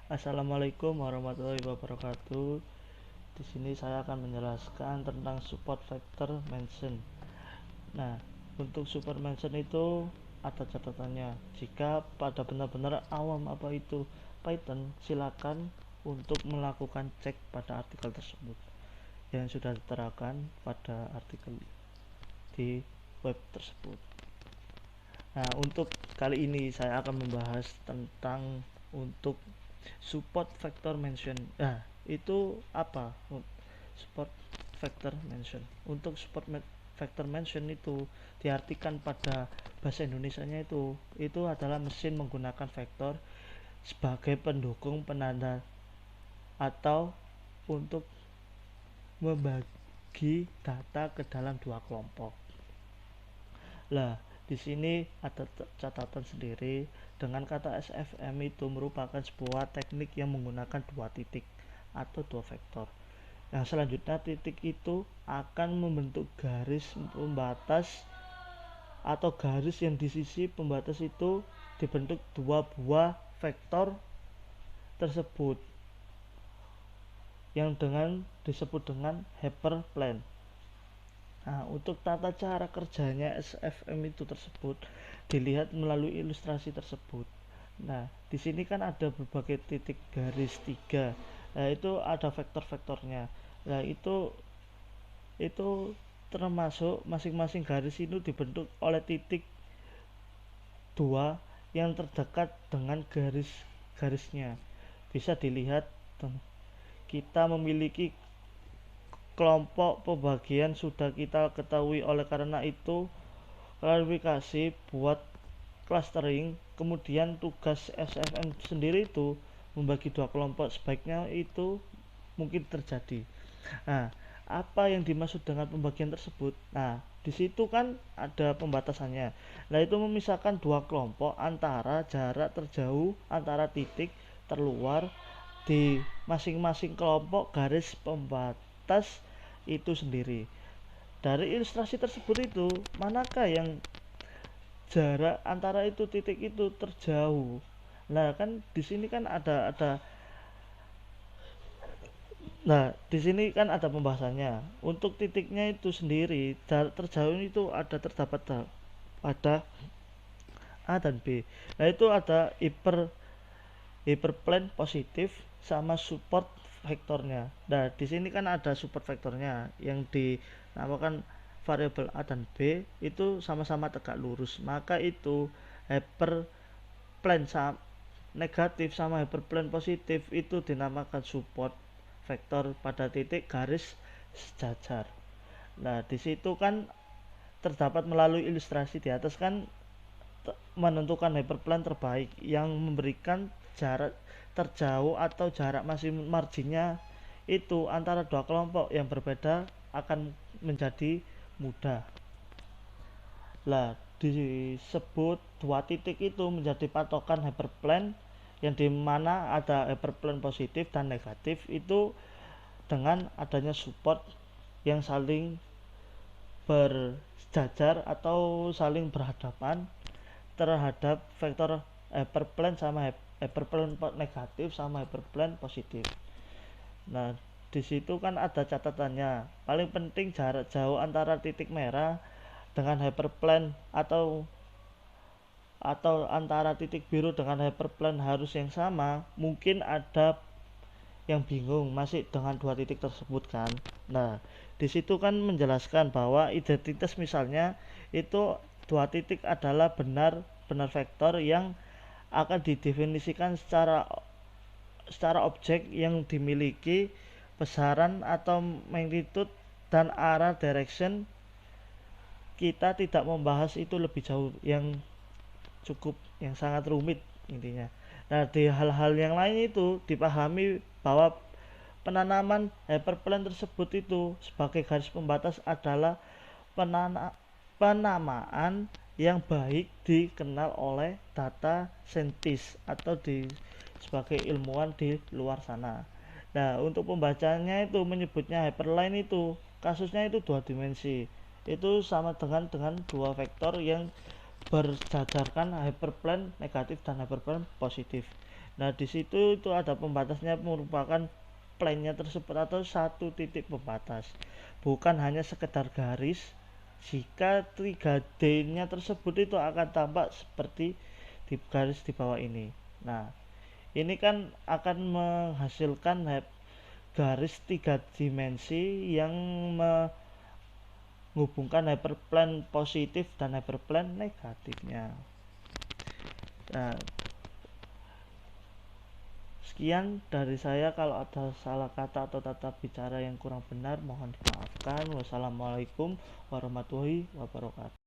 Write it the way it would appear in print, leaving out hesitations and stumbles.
Assalamualaikum warahmatullahi wabarakatuh. Di sini saya akan menjelaskan tentang support vector mention. Nah, untuk support mention itu ada catatannya. Jika pada benar-benar awam apa itu Python, silakan untuk melakukan cek pada artikel tersebut yang sudah diterapkan pada artikel di web tersebut. Nah, untuk kali ini saya akan membahas tentang untuk support vector mention. Nah, itu apa? Support vector mention. Untuk support vector mention itu diartikan pada bahasa Indonesianya itu adalah mesin menggunakan vektor sebagai pendukung penanda atau untuk membagi data ke dalam dua kelompok. Lah, di sini ada catatan sendiri dengan kata SFM itu merupakan sebuah teknik yang menggunakan dua titik atau dua vektor. Yang selanjutnya titik itu akan membentuk garis pembatas atau garis yang di sisi pembatas itu dibentuk dua buah vektor tersebut yang disebut dengan hyperplane. Nah, untuk tata cara kerjanya SFM itu tersebut dilihat melalui ilustrasi tersebut. Nah, di sini kan ada berbagai titik garis tiga. Nah, itu ada vektor-vektornya. Nah, itu termasuk masing-masing garis itu dibentuk oleh titik dua yang terdekat dengan garis-garisnya. Bisa dilihat kita memiliki kelompok pembagian sudah kita ketahui, oleh karena itu klarifikasi buat clustering. Kemudian tugas SFM sendiri itu membagi dua kelompok sebaiknya itu mungkin terjadi. Nah, apa yang dimaksud dengan pembagian tersebut? Nah, di situ kan ada pembatasannya. Nah, itu memisahkan dua kelompok antara jarak terjauh antara titik terluar di masing-masing kelompok garis pembatas itu sendiri. Dari ilustrasi tersebut itu, manakah yang jarak antara itu titik itu terjauh? Nah, kan di sini kan di sini kan ada pembahasannya. Untuk titiknya itu sendiri, jarak terjauh itu ada terdapat pada A dan B. Nah, itu ada hyperplane positif sama support vektornya. Nah, di sini kan ada support vektornya yang dinamakan variabel A dan B itu sama-sama tegak lurus. Maka itu hyperplane negatif sama hyperplane positif itu dinamakan support vektor pada titik garis sejajar. Nah, di situ kan terdapat melalui ilustrasi di atas kan menentukan hyperplane terbaik yang memberikan jarak terjauh atau jarak marginnya itu antara dua kelompok yang berbeda akan menjadi mudah. Lah, disebut dua titik itu menjadi patokan hyperplane yang dimana ada hyperplane positif dan negatif itu dengan adanya support yang saling berjajar atau saling berhadapan terhadap vektor hyperplane sama hyperplane negatif sama hyperplane positif. Nah, di situ kan ada catatannya. Paling penting jarak jauh antara titik merah dengan hyperplane atau antara titik biru dengan hyperplane harus yang sama. Mungkin ada yang bingung masih dengan dua titik tersebut kan. Nah, di situ kan menjelaskan bahwa identitas misalnya itu dua titik adalah benar vektor yang akan didefinisikan secara objek yang dimiliki besaran atau magnitude dan arah direction. Kita tidak membahas itu lebih jauh, yang sangat rumit intinya. Nah, di hal-hal yang lain itu dipahami bahwa penanaman hyperplane tersebut itu sebagai garis pembatas adalah penamaan yang baik dikenal oleh data saintis atau sebagai ilmuwan di luar sana. Nah, untuk pembacanya itu menyebutnya hyperplane itu kasusnya itu dua dimensi. Itu sama dengan dua vektor yang berjajarkan hyperplane negatif dan hyperplane positif. Nah, di situ itu ada pembatasnya merupakan plane-nya tersebut atau satu titik pembatas. Bukan hanya sekedar garis. Jika 3D-nya tersebut itu akan tampak seperti di garis di bawah ini. Nah, ini kan akan menghasilkan garis 3 dimensi yang menghubungkan hyperplane positif dan hyperplane negatifnya. Nah, sekian dari saya. Kalau ada salah kata atau tata bicara yang kurang benar mohon dimaafkan. Wassalamualaikum warahmatullahi wabarakatuh.